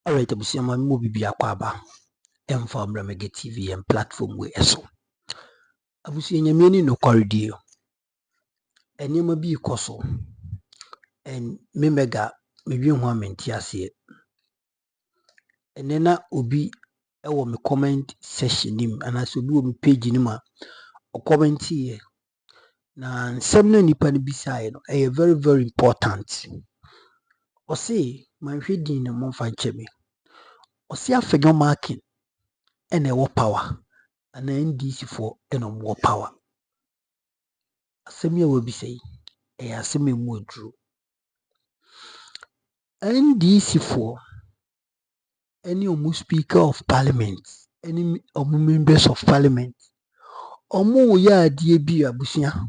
Alright, abusiyama mu bibi akwaba. Emfamra Mega TV and platform we eso. Abusiyanya mieni no corridor. Enema bi koso. And me mega me wi ho amenti ase. Enena obi ewo me comment section nim anaso obi wo me page nim a o comment here. Na nsem na nipa ne bisae no very very important. O say man hwedin ne mo fa ncheme. O say afenyo marking ene wo power. Ana NDC for eno more power. Asemi a wo bisai asemi mu adru. NDC for any omu speaker of parliament, any omu members of parliament. Omu ya adie bi abusia.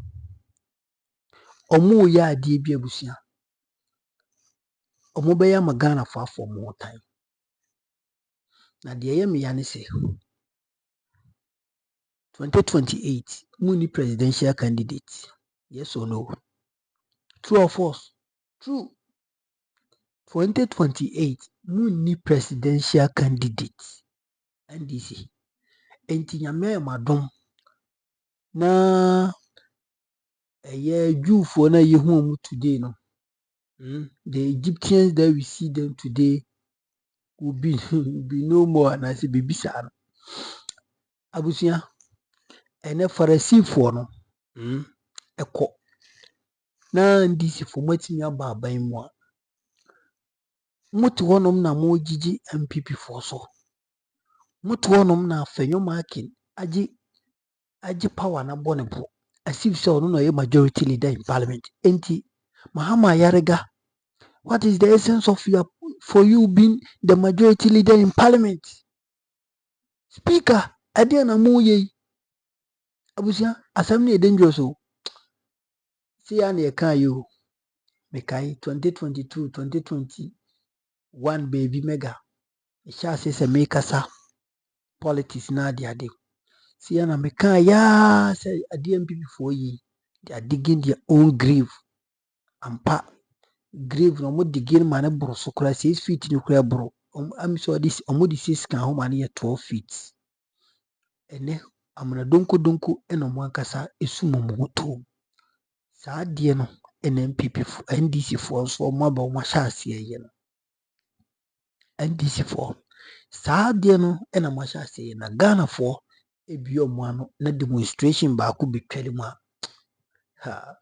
Omu ya adie bi abusia. Omu be ya magana for more time. Na de ye me ya ne se 2028 muni presidential candidate. Yes or no? True or false? True. 2028 muni presidential candidate. NDC. Enti nyame madom na Jewfo na yehu mu today no. The Egyptians that we see them today will be no more and I say bibisa no. Abusia ene Pharisee no eko na NDC for matimi aba aban mu a mutu honom na mo gigi MPP for so mutu honom na afenyo marking aji power na bonepo as if so no ye majority leader in parliament. Enti Mahama Yarega, what is the essence of you being the majority leader in parliament? Speaker, adiana mo ye. Abusia, assembly dangerous o. See an ye can you mekai 2022, 2021 baby mega. E sha say make asa politics na ade. See an mekai ya say MPP for ye. They are digging their own grave. Ampa grave no mo digin man bro so kura 6 feet ni kura bro. I'm sure this omodi 6 kan ho man 12 feet. Ene amuna donko eno mo ankasa esumo mo to. Saa de no NPP for NDC for so mo ba mo sha ase ye no. NDC for saa de no ena mo sha ase ye na Ghana for ebio mo ano na demonstration ba ko betwale mu a ha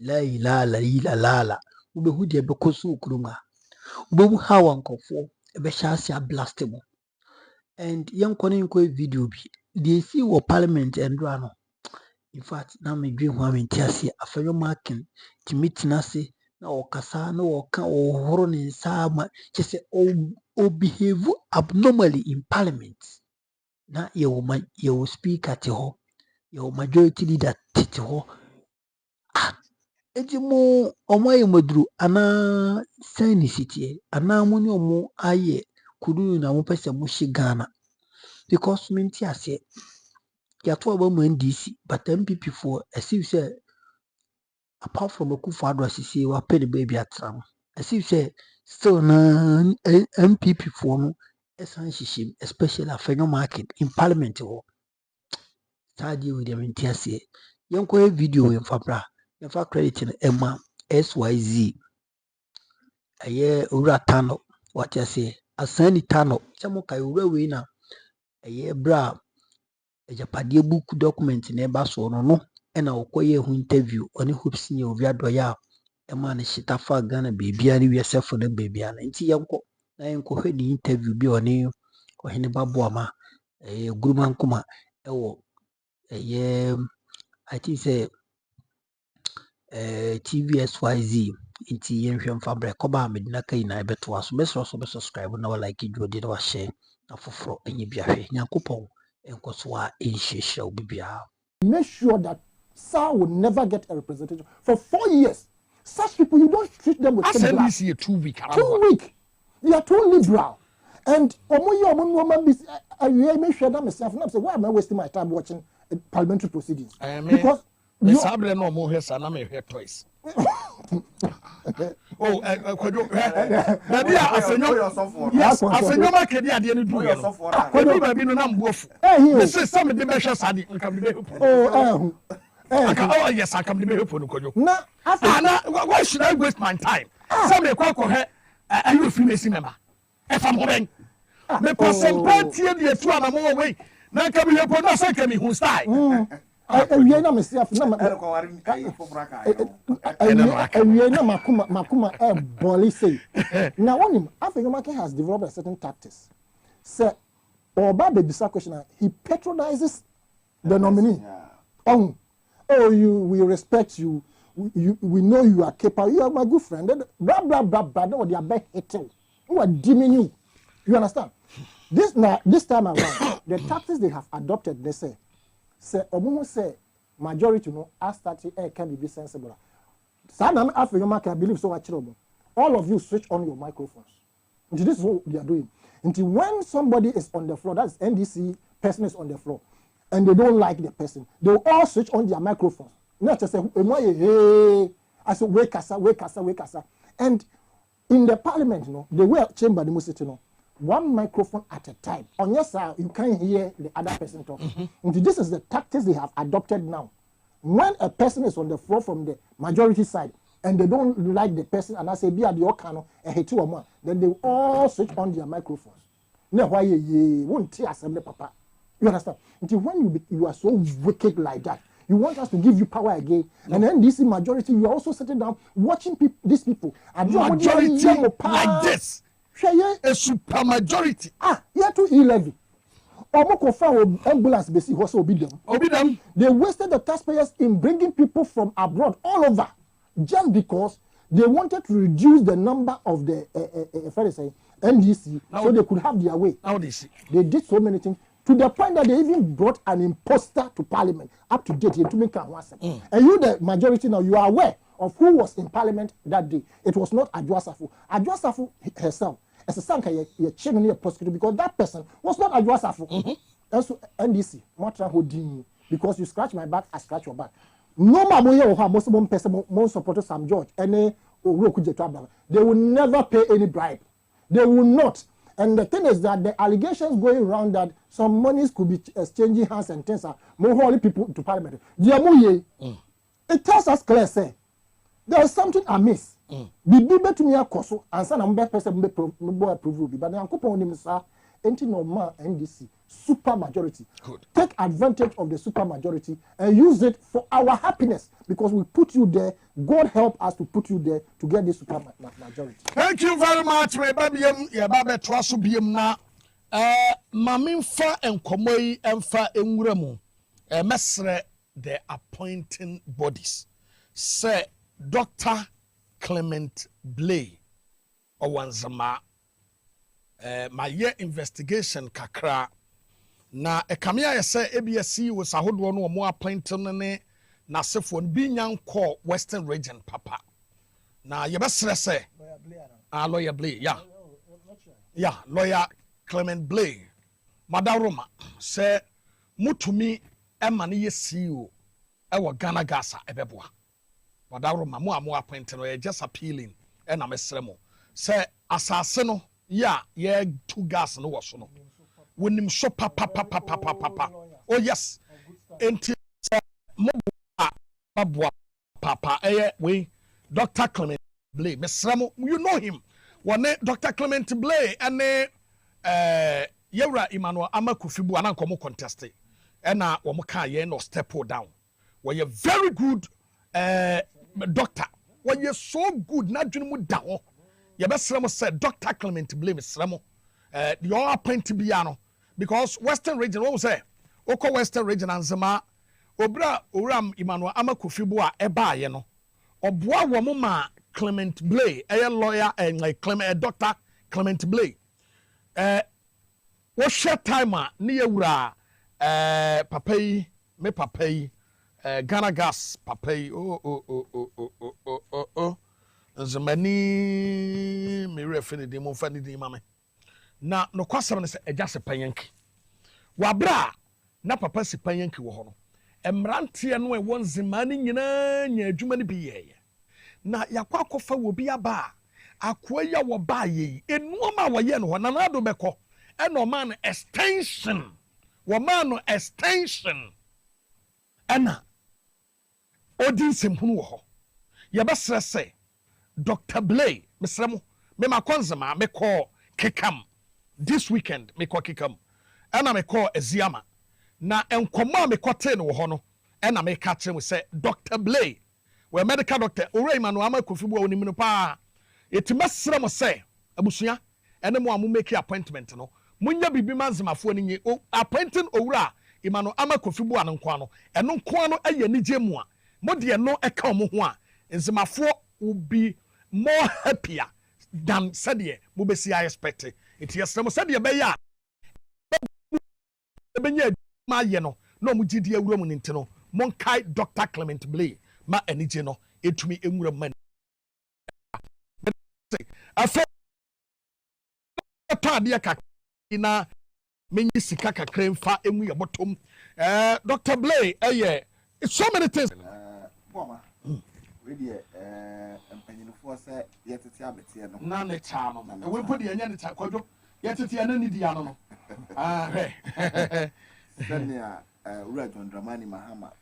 la ilaha illallah ube hu de bekoso okuruma ube hu hawa nkofo ebe sha ase a blast mo. And young Koninko video be they see what parliament and run. In fact, now me dream one in Tiasi, a fellow marking to meet Nasi, no Kasa, no can or horror in Sama, just say, oh, behave abnormally in parliament. Now you speak at your majority leader tito. Ah, Ejimo, Omoy Modru, Ana Sani City, Ana Munio aye, kudu na mupesa mushigana. Because minti ase ya to about NDC but MPP for as if say apart from Akufo Addo asisi wa pay the baby atram as if say still na MPP for no esan hihim especially afenyo market in parliament ho study with them minti ase yenko video en fabra en fa credit na Emma SYZ aye ura tano what you say asani tano chamo kai ura we na aye bra ejapade book document na eba so no ena okoye hu interview oni hopes ni obi adoya e ma na shitafa Ghana bebia ni wiesefo na bebia na nti yenko hwe ni interview bi oni ohene babo ama guruman kuma ewo I think say TVSYZ nti yenhwe mfabre koba medina kai na ebeto aso beso so be subscribe na like jodi na wa share na foforo enye biahwe nyankopon enkoswa enhyehyɛ obibia. Make sure that SAR will never get a representation for 4 years. Such people, you don't treat them with NDC 2 week. 2 week. They are too liberal. And make sure that myself not say, why am I wasting my time watching parliamentary proceedings? Because you are no more here, and I'm here twice. Oh, Kojo. Baby, yes, asenyo ma kedi ade ni du ye no. Kojo baby no na mbofu. This is some the measure sadi come be. Oh, yes, I come to be for Kojo. Na, why should I waste my time? Some may call her a you Freemason member. If I'm hoping, the person party and the 2 hours more away. Now come here for no second who style. We are not myself. We are not makuma bolly say. Now, one African market has developed a certain tactics. Sir, or Baba Bisa question, he patronizes the nominee. Oh, we respect you. We know you are capable. You are my good friend. Blah blah blah blah. No, they are back hitting. Who are dimming you? You understand? This time around, the tactics they have adopted, they say Omumu say majority no as that can be sensible. Some African market I believe so much. All of you switch on your microphones. This is what they are doing. Until when somebody is on the floor, that's NDC person is on the floor, and they don't like the person, they will all switch on their microphones. Not just say, hey, I said, wake us. And in the parliament, the way chamber the most, one microphone at a time. On your side, you can't hear the other person talk. And this is the tactics they have adopted now. When a person is on the floor from the majority side, and they don't like the person, and I say, be at the Okano, and he 2 or more, then they all switch on their microphones. Now, why you won't hear assembly, Papa? You understand? Until when you are so wicked like that, you want us to give you power again. No. And then this majority, you are also sitting down watching these people. And majority like this. A super majority. Here to E-levy. Ambulance basi also obey them. They wasted the taxpayers in bringing people from abroad all over just because they wanted to reduce the number of the NDC so they could have their way. They did so many things to the point that they even brought an imposter to parliament up to date. And you, the majority now, you are aware of who was in parliament that day. It was not Adwoa Safo. Adwoa Safo herself, as a sanka, you're checking your prosecutor because that person was not Adwoa Safo. And so NDC, because you scratch my back, I scratch your back. No matter most person, most supporters Sam George, they will never pay any bribe. They will not. And the thing is that the allegations going around that some monies could be exchanging hands and things are more holy people to parliament. It tells us clear, say, there is something amiss. Bibi betumi akoso ansa na mbe person mbe approve but na nkopon nim sa enti normal NDC super majority. Good. Take advantage of the super majority and use it for our happiness because we put you there. God help us to put you there to get this super majority. Thank you very much. My baby, ya babe trasu biem na mamimfa enkomoi emfa enwuramu mesre the appointing bodies. Say Dr. Clement Blay Owanzama my year investigation kakra na ekamia ya say ABSC was ahodo no mo appointing ne na sefo bi nyanko Western Region papa na ye besre say lawyer Blay lawyer Clement Blay Madaroma say mutumi ema ne ye CEO ewo Ghana Gasa ebeboa Madaroma mo appointing no just appealing and I'm a say asase no ye two gas no was no when him so papa oh yes enti mo papa we Dr. Clement Blay mesremo you know him one Dr. Clement Blay and yewra Emmanuel Amakufibu anankomo contest na wo mo ka ye no step down we very good doctor when you so good na dwene mu da ho ye besrem said Dr. Clement Blay mesrem your appoint bia no because Western Region what say oko Western Region anzema obra oram Emmanuel Amakufibu a eba ye no oboa wo mo ma Clement Blay lawyer and Clement Dr. Clement Blay what short timer ne yewura papa yi Ghana Gas papai Zamani me refini de mo fani de mame na no kwasam ne se eja se panyanki wabra na papa se panyanki wo ho no emrante no e won Zamani nyina nya adwuma ne bi ye na yakwa kofa wo bi aba akwa ya wo ba ye enuoma wo ye no na na do beko e no man extension wo man no extension ana odi sempunu wo ho ye besre se Dr. Blay mesremo me makonzema me call kekam this weekend me call kekam ana me call eziama na enkomo me kote no ho no ana me ka kire mo se Dr. Blay we medical doctor ore manu ama kofibu oni minu pa etimesre mo se abusua ene mo amu make appointment no munya bibi manzemafo ni nye appointing owura imanu ama kofibu anonko ano eno nko ano aye nije mu a mo de no eka mo ho a nzemafo will be more happier than said ye mo be see I expect it yes mo said ye be ya be nya ma ye no no mo gidi awura mu nti no mon kai Dr. Clement Blay ma enije no etumi enwura man afa tade ka na menyi sika kakra mfa emu ye botom Dr. Blay so many things Mama really empenyinfo se yetete abete no na ne cha no we put the anya ne cha kwadwo yetete ana ni dia no he senia ura John Mahama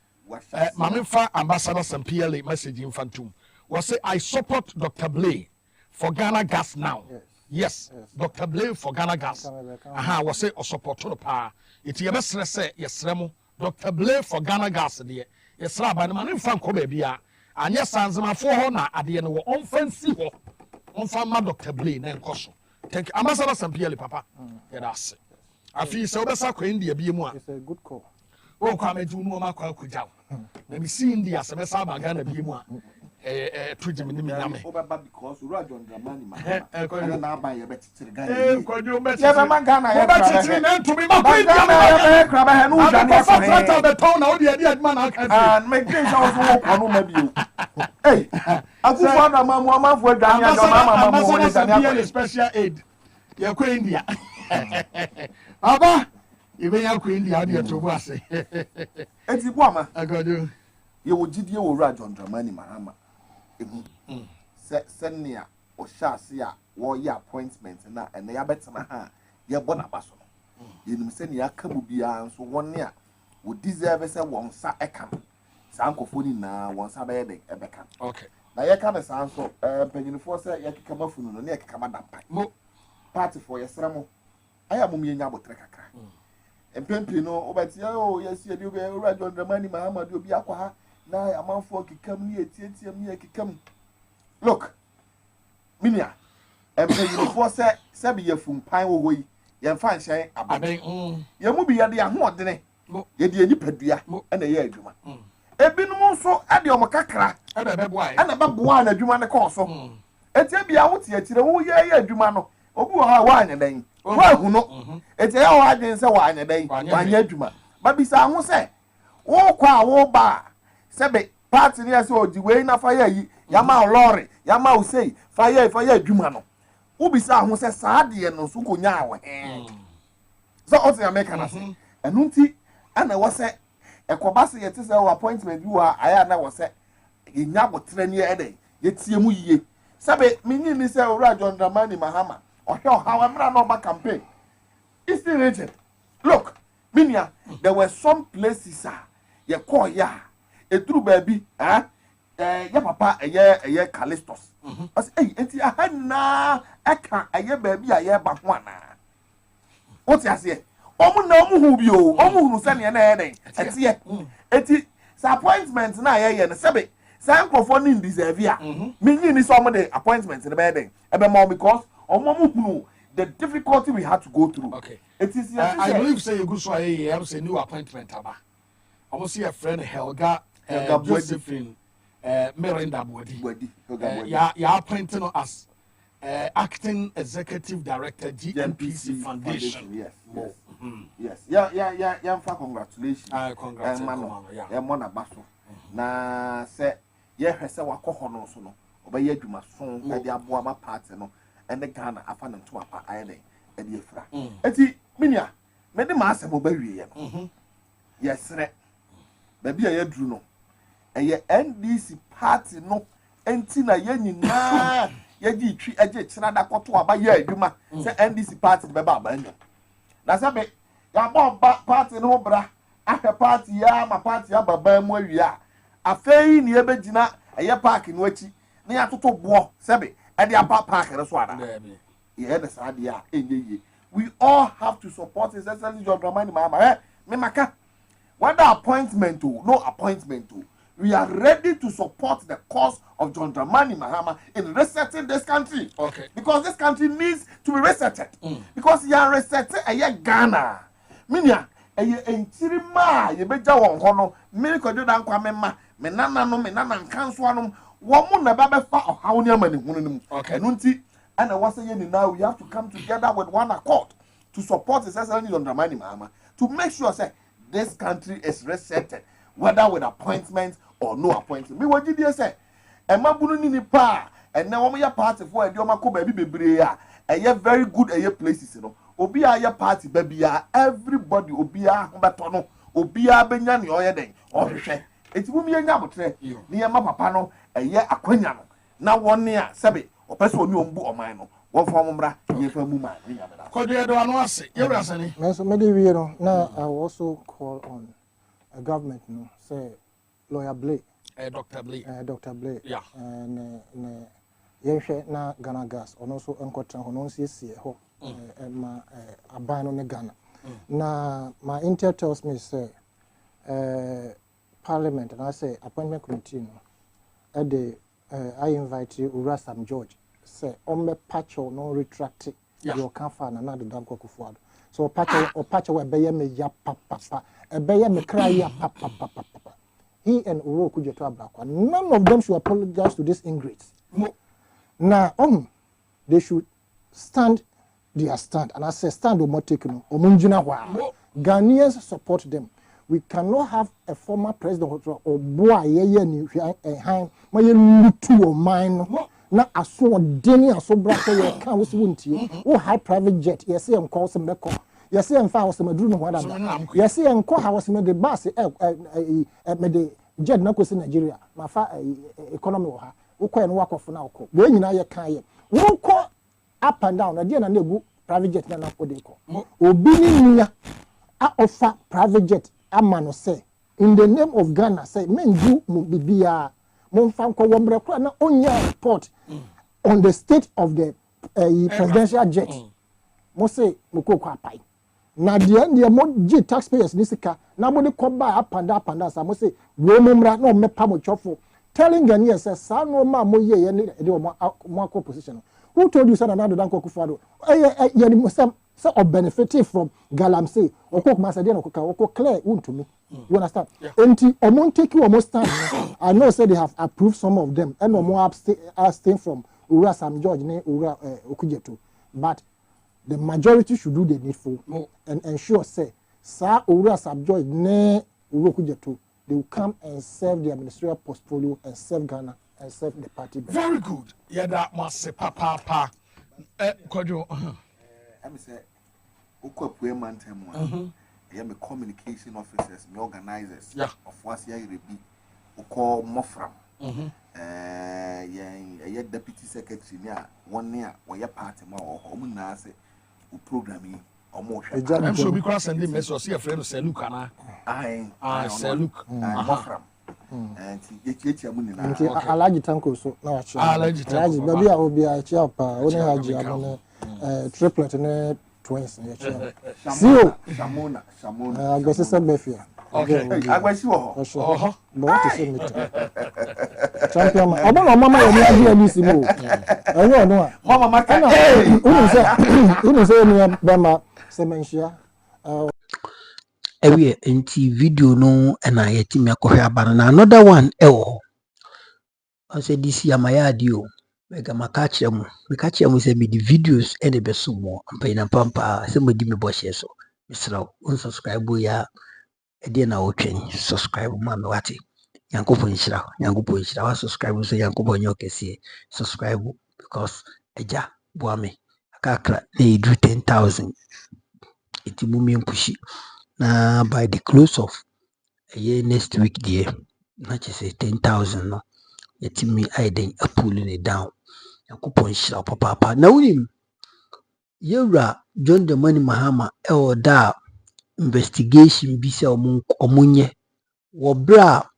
Mame fa ambassador Sampierle message infantum was say I support Dr. Blay for Ghana Gas now. Yes. Dr. Blay for Ghana Gas. Was say o support to pa. It ye besre say yesremo Dr. Blay for Ghana Gas de yesra ba mame fa nko ba bia anya sanzema fo ho na ade no on fancy ho on fa ma Dr. Blay na nkoso. Thank you ambassador Sampierle papa. Yes. Afi se obesa kwa India bi mu a. It's a good call. O kwa meju no ma kwa kujaw na mi see India se be sa ba Ghana bi mu a tujim ni mi nyame o baba because ura John Mahama na aba ye betitire Ghana kwadwo be ye be man Ghana ye betitire na ntumi ma kwa India ye kraba he no uja na fa fata be ton na o de adman na aka and make things also wo kono ma bio hey akufa na mamu amafo adwan ya John Mahama mo ni Daniel special aid ye kwa India aba ibe ya kwa India ade to bu ase enti bo ama agodo ye wo gidie wo ura John Mahama ehu senia o shase a wo ye appointment na ene ya betena ha ye bo na baso no ye nim senia aka bu bia nso wonne a wo deserve se won sa eka sankofo ni na won sa be ye de ebeka okay na ye ka na sanso panyinfo se ye keka mafunu no na ye keka madampa mo party for ye sramo aya mum ye nya botre kakra empempi no obati o yesi edi obi ura John Mahama di obi akwa ha na amanfo kikam ni etietiam ni kikam look minia empeyinfo se be yefumpan wo yi ye mfa nhyen aben ye mu bi ye de ahodene ye de anipadua na ye adwuma ebinum nso ade o kakra ana beboa na adwuma ne ko so etia bia wo tie tire wo ye adwuma no obi wo ha wa anya dan wa hu no etia ya wo adwen se wa anya dan wa anya adwuma ba bisa ho se wo kwa wo ba sebe party ni ase odi we na fire yi yama lorry yama usei fire adwuma no wo bisa ho se saade no so konya awo so o se America na se enu nti ana wo se ekoba se yete se wo appointment bi wa aya na wo se yenya botre ni ede yetie mu yiye sebe minyi ni se ura John Mahama ohwe how emra no ba campaign Eastern region look minia there were some places ye call ya eturu baby ya papa eye Callistus as enti ahana eka eye baby aye ba ho ana what you say omu na omu hu bi o omu hu se ne na eden etie eti appointment na ye ne sebe sankofo ni deserve ya minyi ni so de appointment ne be den ebe mo because omu hu the difficulty we had to go through. Okay. It is I believe say you go so I say new appointment aba. I see a friend Helga Josephine Miranda Bodi. Ya appointing as acting executive director GNPC Foundation. Yes. Yeah, congratulations. Congratulations. Yeah, mona baso. Na se ye hwese wakọ no so no. Obaye adwuma so e de aboa ma party no. And the Ghana afa na to apa ayede e de efra eti minia me de ma asem obawie ye no yes re ba bia ya duru no eye NDC party no enti na ye nyina ye gi twi eje kira da kwoto aba ye adwuma se NDC party be ba anya na se be ya bo party no bra ahwe party ya ma party ya baba mu awia afei ni ebegina eye park no achi na ya toto bo se be e de apa park re so ada ye de sa dia enye we all have to support His Excellency John Mahama me maka whether appointment or no appointment we are ready to support the cause of John Dramani Mahama in resetting this country. Okay. Because this country needs to be resetted. Because you are resetting a Ghana. Minya, a entirima, ye beja won hono, me ko do dan kwa mema, me nana nkanso anom, wo mu na ba fa ohaw ne amani hunu nim. Okay. Enu nti, ana wase ye ni now we have to come together with one accord to support His Excellency John Dramani Mahama to make sure say this country is resetted, whether with appointment or no appointment. Me what did you say? E mabunu ni pa, and now we party for and yoma ko baby bebre a. E very good places, you know. Obi a ye party baby a everybody obi a beto no, obi a benya ni oye den. Ohwehwe. Enti mu me nya botre. Ni ye ma papa no ye akwanya no. Na won a sebe opese oni ombu oman no. Won form mra ye fa mu man. Ko de do anu ase. Ye wura sani. So maybe we know. Now I will also call on a government no say Lawyer Blake. Dr. Blake. Dr. Blake. Yeah. And yehwe na Ghana gas ono also enkotra ho no siesie ho ma aban no ne Ghana. Na my intel tells me say Parliament and I say appointment committee no I invite you Ura Sam George say ombe patcho no retract your kanfa na na do Kufuor. So patcho we be me ya papa be me cry ya papa. He and Uro Kujeto Abrakwa. None of them should apologize to these ingrates. Now, they should stand their stand. And I say stand or motekino or munjina wa. Ghanaians support them. We cannot have a former president or boy ye ni hein my lutu or mine. Na aso deni aso braka ye kan wisi wunti. O high private jet. Yes, say am call some beko. Yes, I'm far was madru no wada. Yes, I'm call house me the bus me the jet na kwesi Nigeria. Ma fa economy wo ha. Wo kwa no wakofo na wo. We nyina ye kan ye. Wo ko up and down na dia na egu private jet na ko de ko. Obi ni nia a offer private jet amano say in the name of Ghana say men do bibia mon fan ko wombre kra na onya report on the state of the presidential jet. Mo say mo ko apai. Na the mo G taxpayers nisika na mo de ko ba up and down sa mo say we memra na o mepa mo chofo telling Ghanaians say sa no ma mo ye ne de mo position. Who told you say na do dan Kufuor? Ye ni say or benefiting from galamsey or cook master den or clear to me. You understand? Enti omon take you almost stand. I know say they have approved some of them and no more abstain from Ura Sam George ne Ura Okujeto. But the majority should do the needful and ensure say Sir Ura Sam George ne Ura Okujeto, they will come and serve the administrative portfolio and serve Ghana and serve the party. Very good. Yeah, that must say papa. Kojo. I say, Uko Pueman Temwa, I am a communication officers, me organizers of what's here be Uko Mofram, a deputy secretary near 1 year, where your party more or Homunase, who programming or more. I'm sure because sending message, see a friend of Selukana. I say, look, Mofram. And Alaji Tanko so now Alaji baby I will be a chapa only haji triplet and twins Shamona I guess it's a befia. Okay, I wish you all. But to say me champion mama you need to know I know mama makana unu say me bema semensia ewe enti video no na yetimi akohwe abana na another one ewo I said this year my adio mega makache mu say me the videos ene beso mo ampa ina pampa say modi me bohye so misra unsubscribe ya ede na otwen subscribe ma me wate yankopon nshira wa subscribe so yankopon nyokese subscribe because eja boame akakra na edu 10,000 itimumi mpushi na by the close of a year next week there, not just say 10,000 no. yɛtumi ayɛ den apuli ne down. Nyankopɔn hyira wo papaapa. Na wonim yɛwura John Mahama Mahama ɛwɔ da investigation bi sɛ ɔmo nyɛ wɔ berɛ a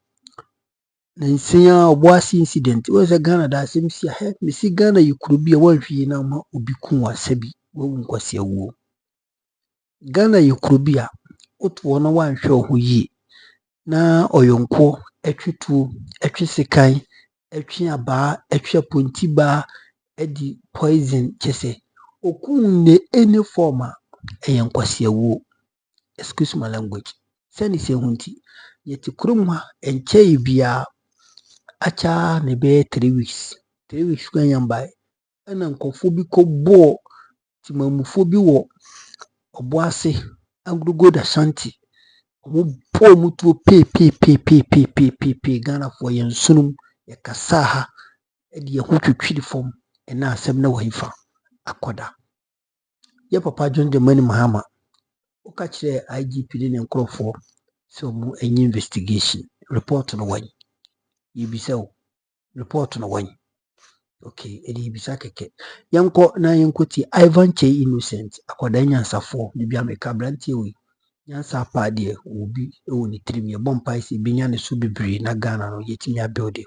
nansia ɔboase incident wo sɛ Ghana da asɛm si a mesi Ghana yɛ kuro bi a wɔnhwee na ma obi ku asabi wawu nkwasi awuo. Ghana yɛ kuro bi a wotoɔ na wanhwɛ wo ho yie na ɔyɔnko atwituo atwe sekan atwe abaa atwe apontiba edi poison kyese okun ne any form a ɛyɛ nkwasi awuo. Excuse my language. Sɛne sɛ hunti yɛte kurom ha ɛnkyɛ bia acha ne be 3 weeks. 3 weeks kwa yambae ɛna nkɔfo bi kɔbɔ timamufo bi wɔ ɔboase agrugo da shanti ɔmo bɔ mu tuo pe Ghana fo yɛn sunum yɛkasa ha ɛde yɛ ho twitwiri fam ɛna asɛm na wɔhifa akɔda. Yɛ papa John Mahama woka kyerɛ IGP ne nkrɔfo sɛ ɔmo enyi investigation report no wany yibisa wo report no wany. Okay, edi yibisa keke yanko na yankoti Ivan Che Innocent akɔda nyansafo ne bia meka brantie we nyansa pa de obi ewo ne tirim ye bompa isi binya ne so bebre na Ghana no yetimi abuild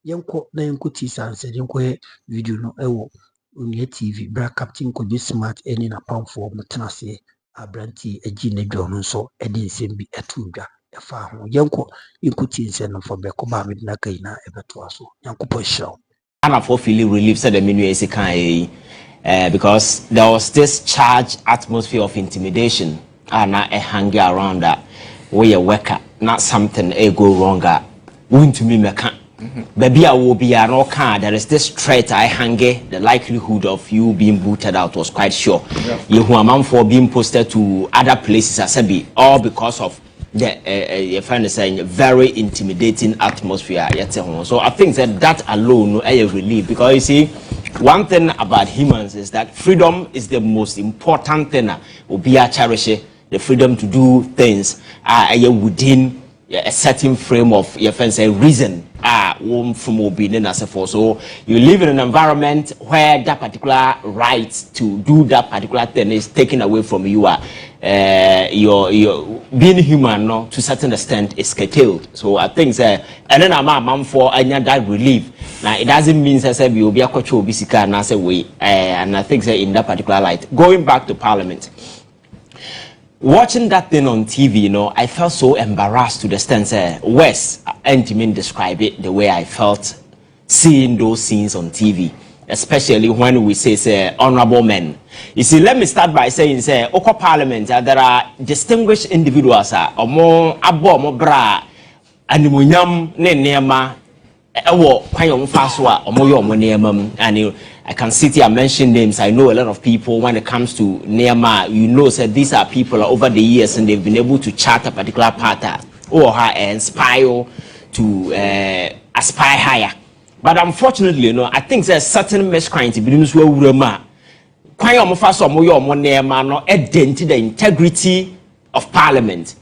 yanko na yankoti sanse yanko he video no ewo Onia TV bra captain ko be smart eni na pamfo mutena se abranti agi ne dwo no so edi nsem bi etu dwa efa ho yanko yankoti nse no for be ko ba me na kai na ebeto aso yanko po hiraw Ghana for feeling relief said the menu is because there was this charged atmosphere of intimidation and a hanging around that where a worker, not something go wrong. Wouldn't to me meka. Baby, I will be an all car. There is this threat I hang the likelihood of you being booted out was quite sure. You who amount for being posted to other places as a be all because of the friend is saying very intimidating atmosphere. So I think that alone is a relief because you see one thing about humans is that freedom is the most important thing. Be a cherish the freedom to do things within a certain frame of your friends a reason from being as a force. So you live in an environment where that particular right to do that particular thing is taken away from you. Your being human, no, to a certain extent is curtailed. So I think and then I'm for that relief. Now it doesn't mean that you will be a coach or and I say way and I think in that particular light. Going back to Parliament. Watching that thing on TV, I felt so embarrassed to the extent West Entimin describe it the way I felt seeing those scenes on TV, especially when we say honorable men. You see, let me start by saying Oko Parliament, there are distinguished individuals omo abo mo bra animunyam ne nema ewo kwan faso a omo yo omo nema and I can sit here and mention names. I know a lot of people when it comes to Nema, these are people over the years and they've been able to chart a particular path or inspire to aspire higher. But unfortunately, I think there's certain miscreants in the integrity of Parliament.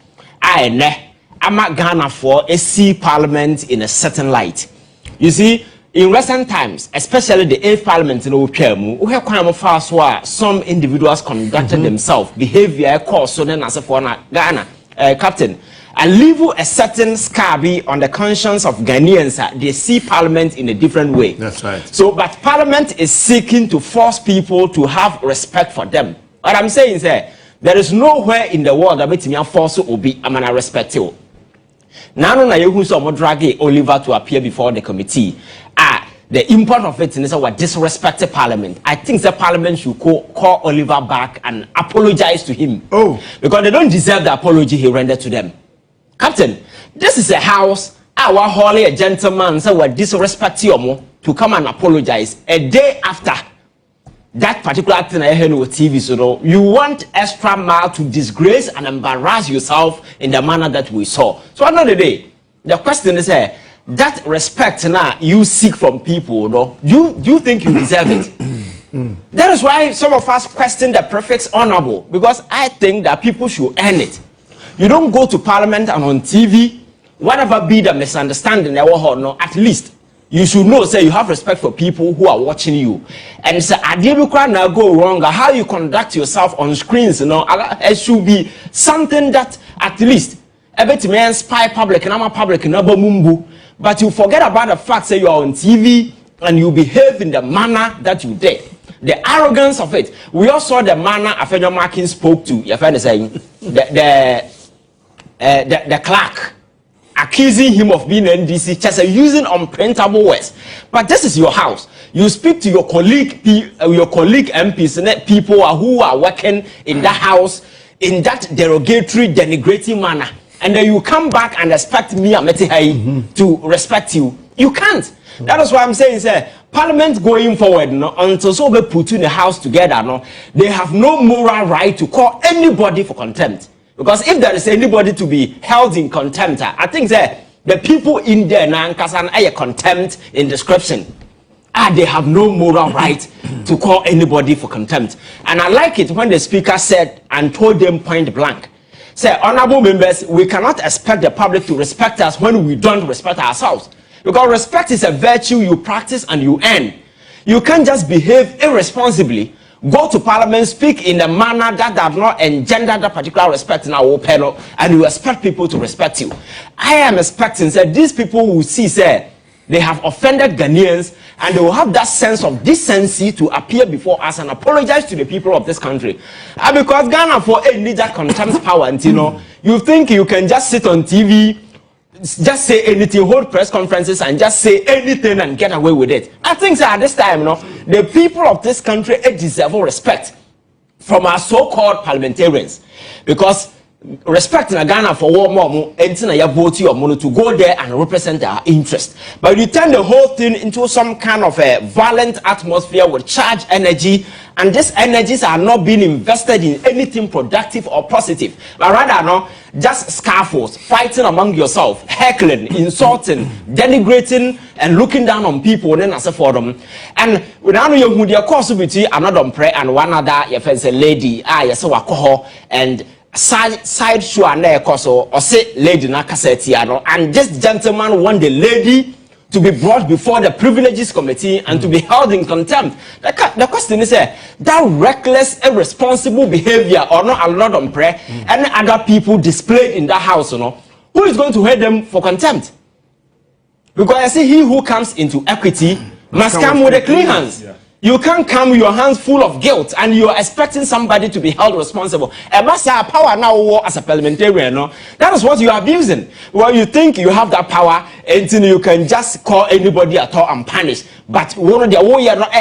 I'm not Ghana for a see Parliament in a certain light. You see, in recent times, especially the 8th Parliament in Okwemu, some individuals conducted themselves, behavior, course, so then as a foreigner, Ghana, Captain, and leave a certain scar on the conscience of Ghanaians. They see Parliament in a different way. That's right. So, but Parliament is seeking to force people to have respect for them. What I'm saying is that there is nowhere in the world that makes me force to be a respect you. Now, you saw drag Oliver to appear before the committee. The import of it is what disrespected Parliament. I think the Parliament should call Oliver back and apologize to him. Oh, because they don't deserve the apology he rendered to them. Captain, this is a house. Our holy a gentleman said we disrespect you to come and apologize a day after that particular thing I heard with TV. So you want extra mile to disgrace and embarrass yourself in the manner that we saw. So at the end of the day, the question is that respect now you seek from people, do you think you deserve it? That is why some of us question the prefix honorable, because I think that people should earn it. You don't go to Parliament and on TV, whatever be the misunderstanding, at least you should know, say, you have respect for people who are watching you. And say, I didn't now go wrong. How you conduct yourself on screens, you know, it should be something that at least a bit may inspire public and I'm a public and mumbu. But you forget about the fact that you are on TV and you behave in the manner that you did. The arrogance of it. We all saw the manner Afenyo Markin spoke to. Your friend is saying the clerk, accusing him of being NDC, just using unprintable words. But this is your house. You speak to your colleague MPs and people who are working in that house in that derogatory, denigrating manner, and then you come back and expect me, to respect you. You can't. That is why I'm saying, sir, Parliament going forward, no, until so we put in the house together, no, they have no moral right to call anybody for contempt. Because if there is anybody to be held in contempt, I think that the people in there now can a contempt in description. They have no moral right to call anybody for contempt. And I like it when the speaker said and told them point blank, say, honorable members, we cannot expect the public to respect us when we don't respect ourselves. Because respect is a virtue you practice and you earn. You can't just behave irresponsibly, go to Parliament, speak in a manner that does not engender that particular respect in our panel, and you expect people to respect you. I am expecting that these people will see, say, they have offended Ghanaians, and they will have that sense of decency to appear before us and apologize to the people of this country. Because Ghana for need that contempt power, and you know, you think you can just sit on TV, just say anything, hold press conferences and just say anything and get away with it. I think that at this time, you know, the people of this country deserve respect from our so-called parliamentarians, because respect in Ghana for war more to go there and represent our interest. But you turn the whole thing into some kind of a violent atmosphere with charged energy, and these energies are not being invested in anything productive or positive, but rather no, just scaffolds, fighting among yourself, heckling, insulting, denigrating, and looking down on people and then as a forum. And without you who their course between another prayer and one other, your friends a lady, and side show and or say lady na kasetiano, and this gentleman want the lady to be brought before the privileges committee and to be held in contempt. The question is that reckless, irresponsible behavior or not a lot on prayer and other people displayed in that house, you know, who is going to hold them for contempt? Because I see he who comes into equity must come with a clean hands. Yeah. You can't come with your hands full of guilt and you are expecting somebody to be held responsible. And that's our power now as a parliamentarian. No? That is what you are abusing. Well, you think you have that power until you can just call anybody at all and punish. But one of the way you're not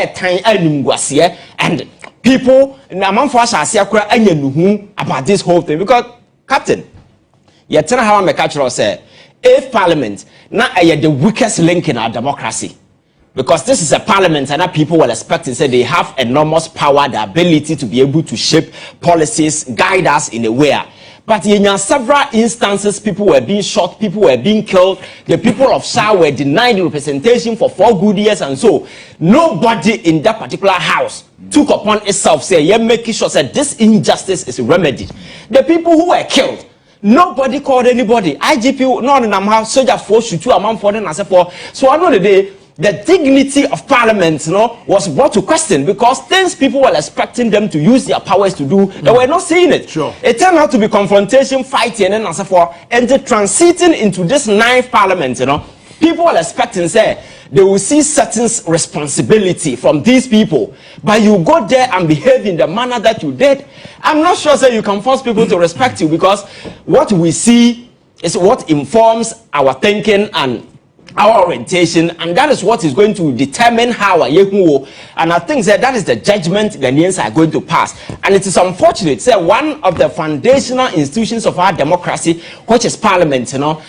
and people about this whole thing. Because, Captain, you tell how I'm a catcher say, if Parliament now the weakest link in our democracy. Because this is a parliament and people will expect and say they have enormous power, the ability to be able to shape policies, guide us in a way. But in several instances, people were being shot, people were being killed, the people of Shah were denied representation for 4 good years, and so nobody in that particular house took upon itself, say, yeah, making sure that this injustice is remedied. The people who were killed, nobody called anybody. IGP, not in a soldier force, shoot you a man for them, so I know the day. The dignity of Parliament, you know, was brought to question because things people were expecting them to use their powers to do, they were not seeing it. Sure. It turned out to be confrontation, fighting, and so forth. And the transiting into this 9th Parliament, you know, people were expecting, say, they will see certain responsibility from these people. But you go there and behave in the manner that you did. I'm not sure that you can force people to respect you because what we see is what informs our thinking and our orientation, and that is what is going to determine how and I think that is the judgment Ghanaians are going to pass. And it is unfortunate, say one of the foundational institutions of our democracy, which is Parliament, you know,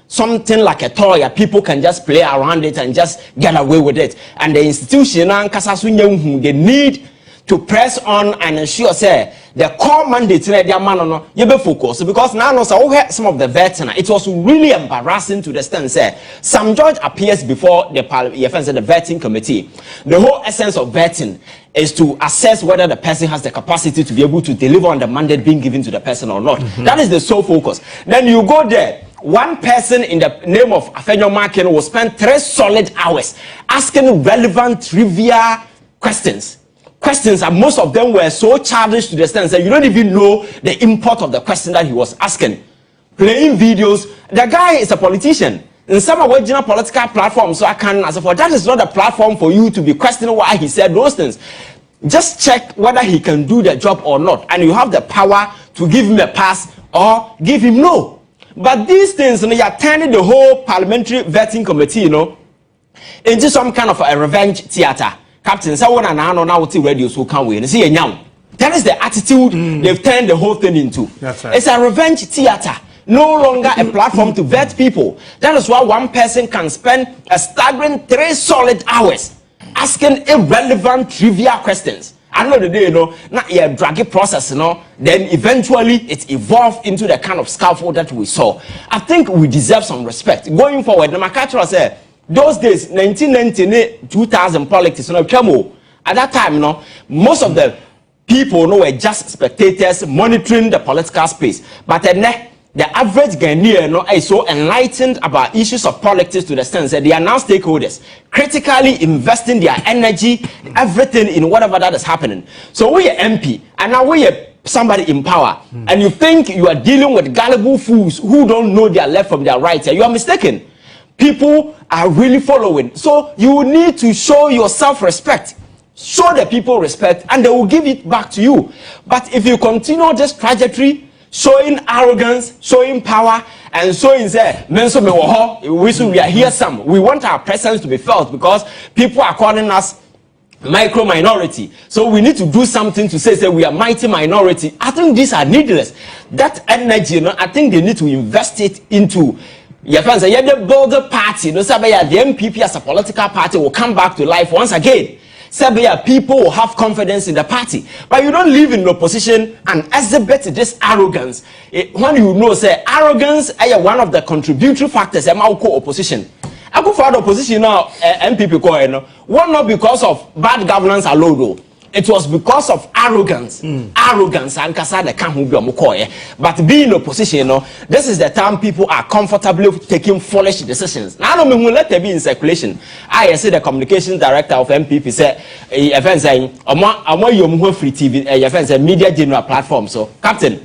something like a toy, people can just play around it and just get away with it. And the institution, they need to press on and ensure, say, the core mandate you be focused because now some of the veterans, it was really embarrassing to the stand. Say, Sam George appears before the vetting committee. The whole essence of vetting is to assess whether the person has the capacity to be able to deliver on the mandate being given to the person or not. That is the sole focus. Then you go there. one person in the name of Afenyo Markin will spend 3 solid hours asking relevant trivia questions. Questions, and most of them were so childish to the extent that you don't even know the import of the question that he was asking. Playing videos. The guy is a politician. In some original political platforms, so I can as for that is not a platform for you to be questioning why he said those things. Just check whether he can do the job or not, and you have the power to give him a pass or give him no. But these things, you know, you're turning the whole parliamentary vetting committee, you know, into some kind of a revenge theater. Captain, someone and I know now radio so can win. See, that is the attitude they've turned the whole thing into. That's right. It's a revenge theater. No longer a platform to vet people. That is why one person can spend a staggering 3 solid hours asking irrelevant trivia questions. At the end of the day, you know, not a draggy process, you know, then eventually it evolved into the kind of scaffold that we saw. I think we deserve some respect. Going forward, the Makachura said, those days, 1990, 2000 politics, you know, at that time, you know, most of the people, you know, were just spectators monitoring the political space. But then, the average Ghanaian, you know, is so enlightened about issues of politics to the extent that they are now stakeholders, critically investing their energy, everything in whatever that is happening. So we are MP, and now we are somebody in power, and you think you are dealing with gullible fools who don't know their left from their right. You are mistaken. People are really following. So you need to show your self-respect. Show the people respect, and they will give it back to you. But if you continue this trajectory, showing arrogance, showing power, and showing say, we are here some. We want our presence to be felt because people are calling us micro minority. So we need to do something to say we are mighty minority. I think these are needless. That energy, you know, I think they need to invest it into your friends. The bolder party, the MPP as a political party will come back to life once again. Sabia, people will have confidence in the party, but you don't live in the opposition and exhibit this arrogance. When you know, say arrogance is one of the contributory factors in opposition. I go for the opposition now, MPP one not because of bad governance alone though. It was because of arrogance. Arrogance and kasada can't be. But being in opposition, you know, this is the time people are comfortably taking foolish decisions. Now I don't mean let there be in circulation. I see the communications director of MPP say event saying I'm free TV event media general platform. So Captain,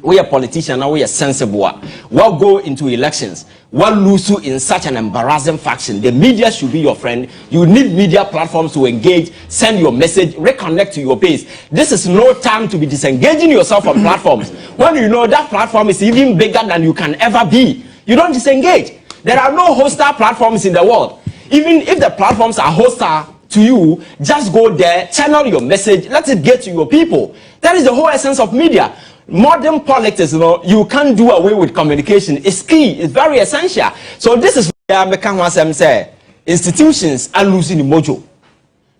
we are politicians now, we are sensible. We'll go into elections. We'll lose you in such an embarrassing faction. The media should be your friend. You need media platforms to engage, send your message, reconnect to your base. This is no time to be disengaging yourself from platforms. When you know that platform is even bigger than you can ever be, you don't disengage. There are no hostile platforms in the world. Even if the platforms are hostile to you, just go there, channel your message, let it get to your people. That is the whole essence of media. Modern politics, you know, you can't do away with communication. It's key. It's very essential. So this is where I can say institutions are losing the mojo.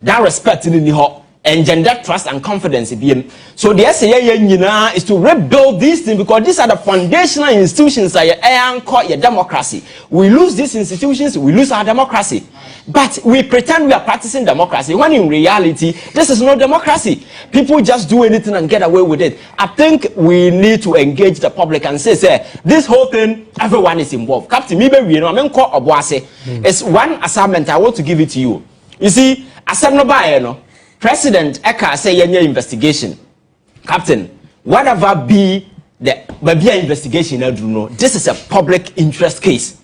That respect in the hot engender trust and confidence in them. So the SAA is to rebuild these things because these are the foundational institutions that anchor your democracy. We lose these institutions, we lose our democracy. But we pretend we are practicing democracy when in reality this is not democracy. People just do anything and get away with it. I think we need to engage the public and say this whole thing, everyone is involved. Captain, it's one assignment I want to give it to you. You see, President Eka say your investigation. Captain, whatever be the investigation, this is a public interest case.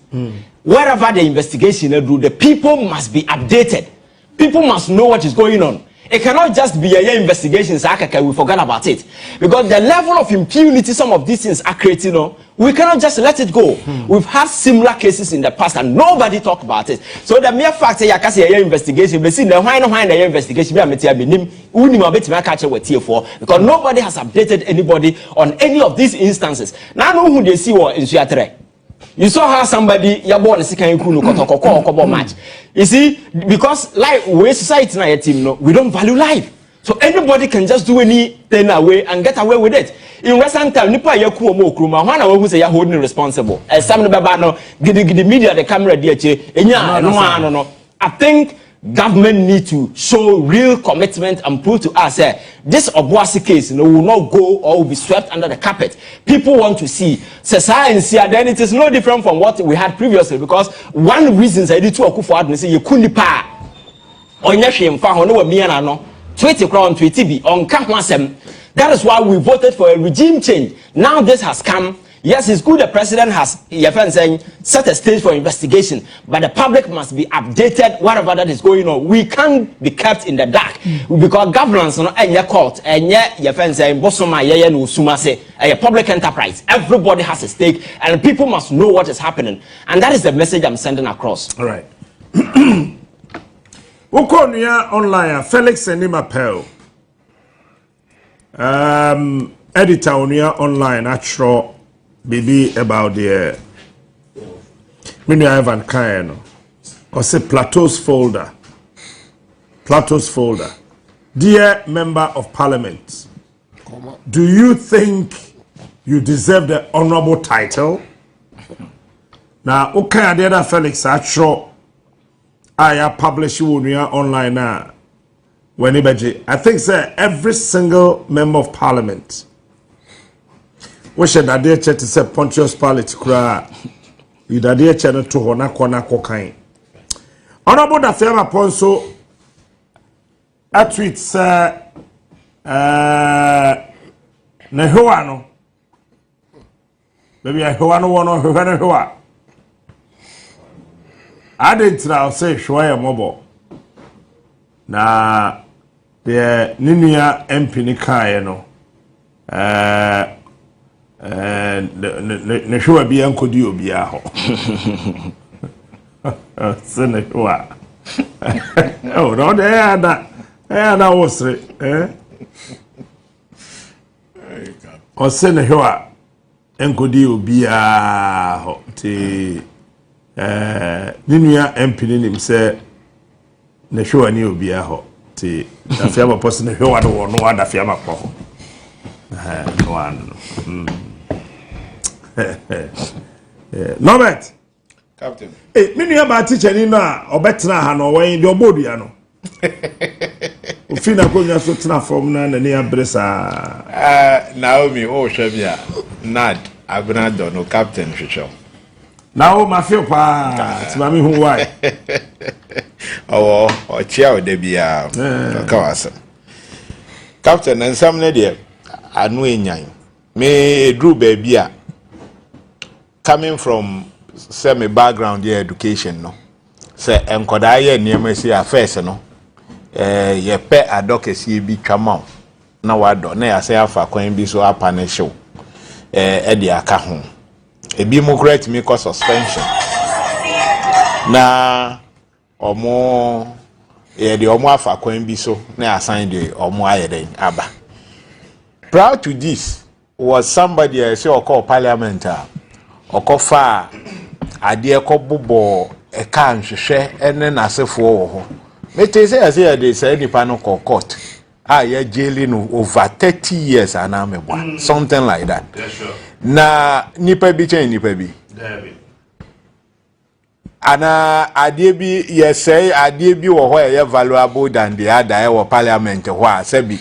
Wherever the investigation the people must be updated. People must know what is going on. It cannot just be a investigation, we forgot about it. Because the level of impunity some of these things are creating, we cannot just let it go. We've had similar cases in the past and nobody talked about it. So the mere fact that you can say a investigation, because nobody has updated anybody on any of these instances. Now I know who they see in Suatre. You saw how somebody born a second match. You see, because like we society na team, we don't value life. So anybody can just do anything away and get away with it. In recent time, nipa yaku mo kruma, one who say you're holding responsible. Some no gidi media the camera no. I think government need to show real commitment and prove to us that this Obuasi case, will not go or will be swept under the carpet. People want to see science here. Then it is no different from what we had previously, because one reason I did to Akufo-Addo say you couldn't pay. That is why we voted for a regime change. Now this has come. Yes, it's good the president has set a stage for investigation, but the public must be updated whatever that is going on. We can't be kept in the dark because governance and court and a public enterprise. Everybody has a stake and people must know what is happening. And that is the message I'm sending across. All right. Ukonia online Felix Enimapel. Editor Unia online actual Bibi about the Minu Ivan Kayano or say Plateau's folder. Dear Member of Parliament, do you think you deserve the honorable title? Now, okay, the other Felix actual I publish Unia online now. When I think sir, every single member of Parliament we should adhere to say Pontius Pilate kura you adhere to hona kona kokain honorable da fiama ponso a tweet sir na hewa no baby a hewa no wono hewa adentra say hwa mobo na the Ninia MP ni kaye no ne hwa bi ankodi obi aho sene hwa oh no de ada wosre o sene hwa ankodi obi aho ti Ninia MP ni nim se ne hwa ni obi aho ti afiama post ne hwa no no ada afiama kpo no ano Norbert Captain minu ya ba teacher ni na obetra ha no wen de obodua no ofina ko nya so tena form na ne ya bresa Naomi o hwabia nad abnado no captain hwehwe now ma feel pa ti ma mi hu why o chia o de bia ka wasa captain nsam ne de anu enyan me edru ba bia coming from semi background here education no say enkoda ye niam si affairs no ye pe adokesi bi twama na wado na ya say afa kwan bi so apa ne show e de aka ho ebi mo correct me cause suspension na omo ye de omo afa kwan bi so na assign de omo ayeden aba. Prior to this was somebody I say called Parliamentary okofa ade ekobobo e kan hwehwe ene nasefo wo ho mete say dey say nipa no court ya jailing no over 30 years anamebwa something like that. Sure. Na nipa bi chen nipa bi ana ade bi yes say ade bi wo ho ye valuable than the other wo parliament ho a sabi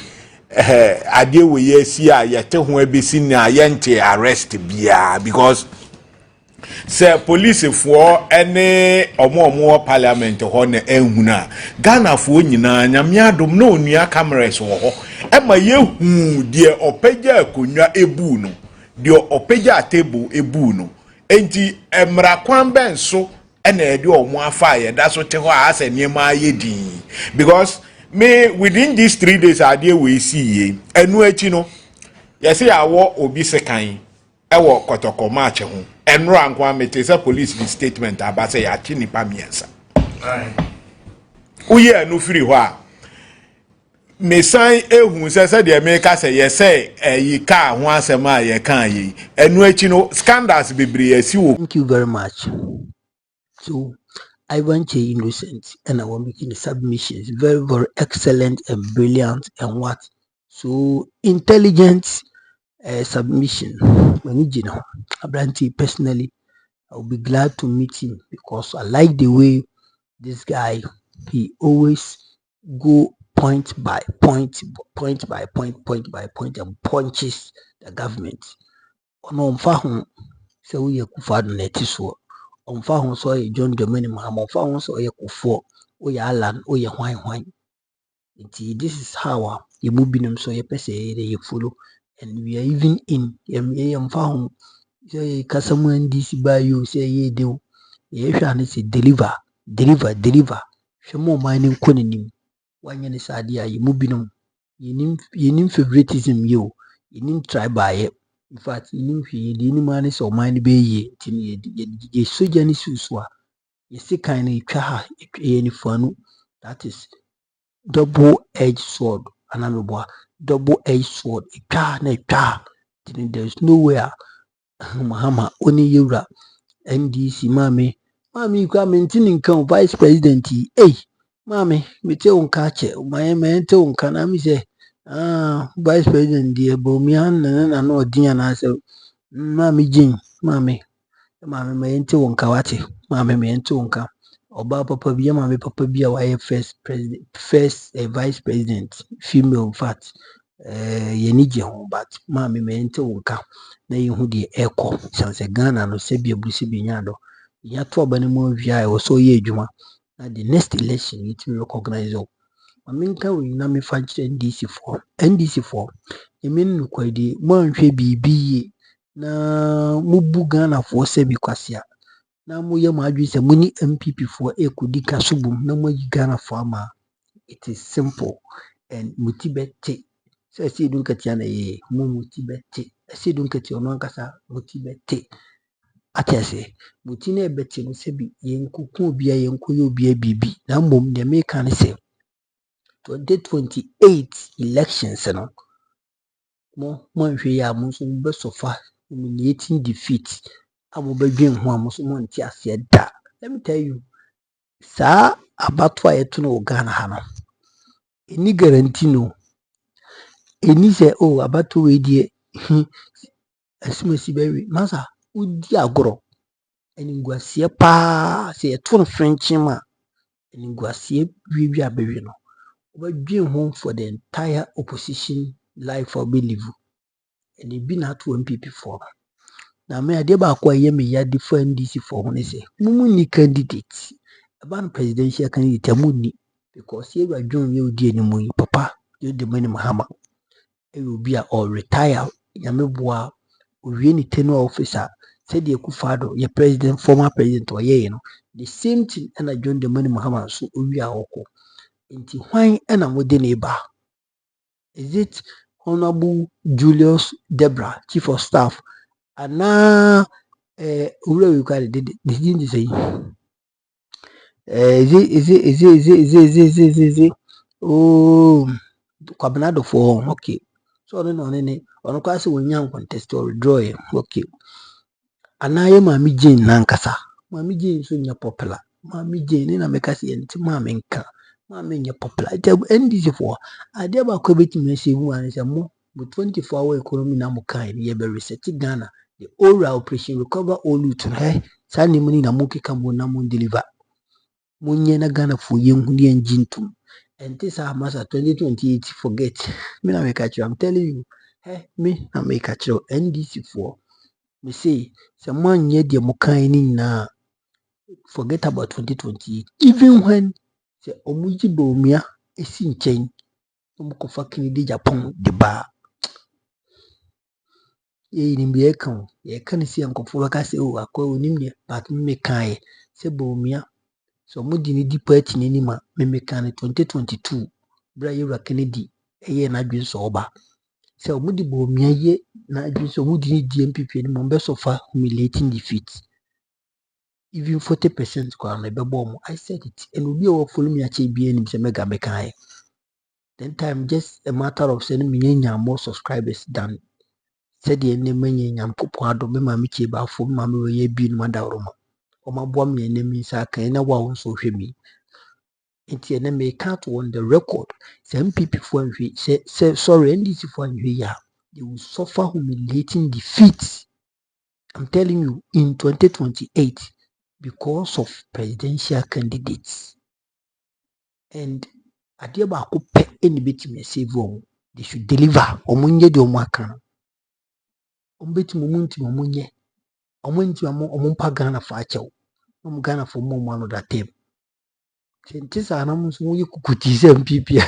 ade we yesi a yete ho abesi na yente arrest bia because say police for any omo parliament ho na ehuna Ghana fo nyina nyame adom na onua cameras ho e ma yehu de opagya akonwa ebu no de opagya table ebu no enti emra kwan benso ena e de omo afa ye da so te ho a ase niema ayedin because me within these 3 days ade we see ye enu achi no yesi awo obi sekan ewo kotoko match ho enro ankwa mete say police the statement about say achi nipa miensa uye no free ho a me san ehun say de me ka say yesi yi ka ho asema ye kan yi enu achi no scandals bebre yesi wo. Thank you very much. So I want to innocent and I want making the submissions very, very excellent and brilliant and what so intelligent submission. When you know, Abranti personally, I will be glad to meet him because I like the way this guy he always go point by point, point by point, point by point, and punches the government. Ono mfa ho se wo ye Kufado na ti so. Omfa ho so ye John Mahama, omfa ho so ye Kufo, wo ye Alan, wo ye hwan. This is how ye binom so ye pese ye follow, and we are even in ye mfa ho say kasamu NDC ba you say ye do ye hwa ne say deliver. Hwe mo man nko nanim wanye ne sade a ye binom yenim favoritism ye o, yenim tribal ye. In fact, yenim hwe ye ni man so man be ye tin ye soja ni susu a ye se kan na etwa ha ye ni fanu. That is double-edged sword. Anameboa double-edged sword. Etwa. There is nowhere Mahama only yura NDC mami kwa mentini nkan vice president mami mete onka che mente onka na mi se vice president die bomi na odin na se mami jin mami mente onka wate mami mente onka oba papa bi mami papa bi a why first vice president female in fact yeni je ho but mami mente onka na yehu de eko sanse Ghana no se bia busi binya do ya to obane mo via e wo so ye adwuma na the next election it will recognize o aminka we na me fa NDC for emin no kwadi mo anhwe bibi na mubu Ghana for se bi kwasia na mo ye mo adwi se muni MPP for ekodi kasubum na mo yi Ghana for ama. It is simple and mutibete so si dun katia na ye mu mutibete si dun katia no ankasa mutibete atese muti na ebete no se bi yenkuku obi a yenkoye obi a bibi na mmom de me kan se 2028 elections no mo nhwe ya mo so be sofa humiliating defeat amo badwen ho amo so mo nti ase da. Let me tell you sa abato a yeto no Ghana ha no any guarantee no eni se abato we die asimasi bewe masa udi agoro eniguasie pa se yeto no frenchi ma eniguasie wiwi abewe no obadwen ho for the entire opposition life or believe and it be na to MPP for na me ade ba kwa ye me ya different NDC for ho ne se mumu ni candidate ban presidential candidate amuni because ye badwen ye odi enimu yi papa ye de mani Mahama e obi a or retire yameboa owie ni tenure officer said ye Kufado ye president former president or ye no the same thing and John the mani Mahama so owie a oko nti hwan na mode ne ba. Is it Honorable Julius Debra, Chief of Staff, and now we call it the say is it oh Kwabnado for okay. So no on kwase wonya contest or draw okay. Anaye Mami Jane nankasa. Mami Jane so nya popular. Mami Jane na meka se enti mami nka. Mami nya popular. NDC for ade ba ko betimi se hu an se mo 24-hour economy na mo kan ye be reset Ghana. The oral operation recover all loot he. Sa ni muni na mo keka mo na mo deliver. Munye na Ghana for ye hu ne njintum. And this masa 2028 forget. Me na meka you, I'm telling you. Hey, me na meka you NDC for me say someone yet the mokaini na forget about 2028. Even when the omuji bomia is in chain, omukofa Kennedy Japan the bar. Ye in be account, ye can see Uncle Fovaka say, oh, I call him, but me kai say bomia. So mudi di party in anima, me can 2022. Brian Kennedy, a year na dream sober. So mudi bomia ye na dream so mudi DMPP and members of a humiliating defeat. Even 40% kwa mebebom. I said it. And will be all follow me at BN mega mekai. Then time just a matter of sending me more subscribers than said the name yam popo me mamichi ba for mammy ye bin mandaroma. Or my bomb ye name saka and a wow so me. It's an enemy can't on the record. Some people for say sorry and this for you. They will suffer humiliating defeat. I'm telling you in 2028. Because of presidential candidates. and adeɛ baako pɛ ɛna betumi save wɔn. They should deliver. Ɔmo nyɛ deɛ ɔmo aka no. Ɔmo betumi ɔmo ntumi ɔmo nyɛ. Ɔmo ntumi ɔmo mpa Ghana for akyɛw. Ɔmo Ghana for ɔmo another term. Nti saa na mo nso moyɛ kukuti sɛ MPP a.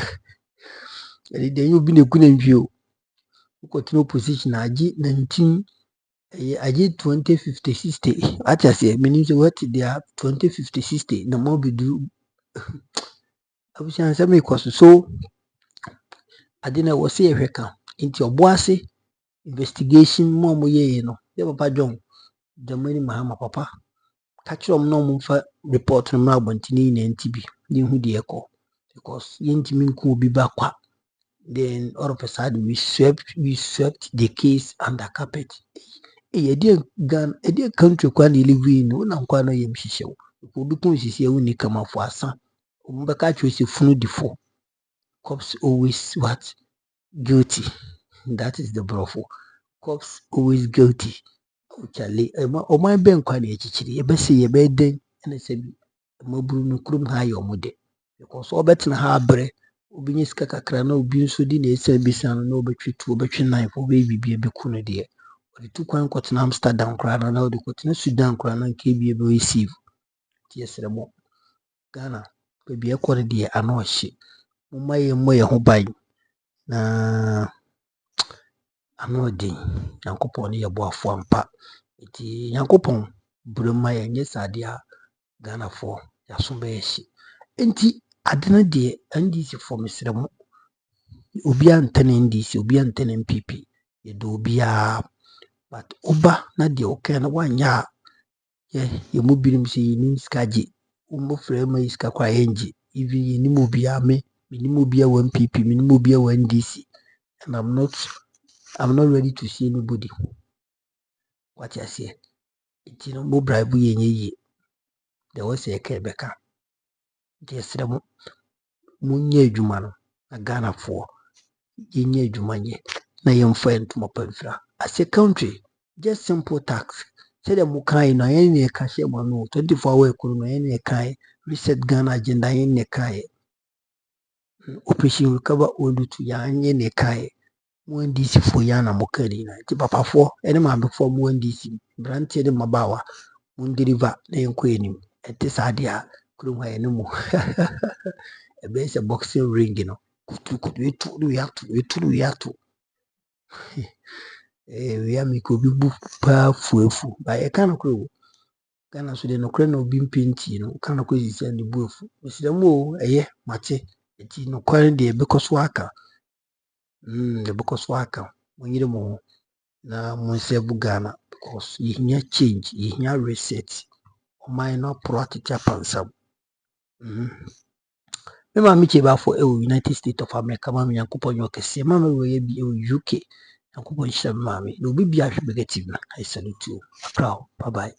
Ɛde deɛ ɛyɛ obi na eku na nhwie o. Wokɔtena opposition agye 2050-60. Ate aseɛ menim sɛ what they are 2050-60 na mo bɛduru abusua nsɛm ekɔ so. So ade na ɛwɔ sɛ yɛhwɛ ka. Nti ɔbo ase investigation mo a moyɛɛ no. Yɛ Papa John Dramani Mahama papa. Ka kyerɛ ɔmo na ɔmo mfa report no mmra abɔntene nyinaa nti bi. Yɛnhu deɛ ɛkɔ. Because yɛntumi nku obi ba kwa. Then all of a sudden we swept the case under carpet. Ɛdeɛ country kwa na live in no na kwa no yɛ mhyehyɛ wo. Obi kun sisi ewu ni kama fo asa. Omo bɛka kyerɛ sɛ funu di fo. Cops always what? Guilty. That is the brofo. Cops always guilty. Chale oman bɛn kwa na echichiri. Yɛbɛsɛ yɛbɛden ɛna sɛ bi maburu no kurom ha yɛ ɔmo de. Because ɔbɛtena ha abrɛ. Obi nye sika kakra na obi nso di na esa bisa no na obetwe knife obe bibie beku no de. Ɔde tu kwan kɔtena Amsterdam koraa na ɔde kɔtena Sudan koraa na nke bie be receive. Ti yɛsrɛ mo Ghana baabi ɛkɔ no deɛ ano ɔhye. Momma yɛmmɔ yɛn ho ban na ano ɔden. Nyankopɔn ne yɛboafo ampa. Nti Nyankopɔn burema yɛn nyɛ sade a Ghana fo yaso bɛyɛ hye. Nti ade no deɛ NDC fo mesrɛ mo obi antene NDC, obi antene MPP. Yɛde obiara but oba na deɛ ɔka na wanyɛ a yɛ mu binom sɛ yɛnim sika gye. Mbɔfra ma sika kwa yɛngye. Even yɛnim obiara menim obiara wɔ MPP, menim obiara wɔ NDC. And I'm not ready to see anybody. What you say? Nti no mo bribe yɛnyɛ yie. Deɛ wɔsɛ yɛka yɛbɛka. Nti yɛsrɛ mo monyɛ adwuma no na Ghana fo yɛnyɛ adwuma nyɛ na yɛmfa ntoma pamfira. As a country, just simple tax. Say the mukai no any cash no 24-hour economy any kai reset Ghana agenda any kai operation recover all to ya any kai one DC for yana mokari na ti papa for any man before one DC branted mabawa mun deliver na yenko enim ete sadia krum ha enemu e be se boxing ring no kutu we have to we are make obi bu pa fuefu ba e kan kro Ghana so de no kre na obi mpenti no kan ko sisi and buefu mesremo eye mate enti no kware de bekoso aka de bekoso aka monyire mo na monsebu Ghana because yehia change yehia reset oman no protect pansam me ma mi cheba for United States of America ma mi yankopon yo kese ma me we bi UK yankopon hye ma mi no obi bia hwe negative na I salute you. Bye bye.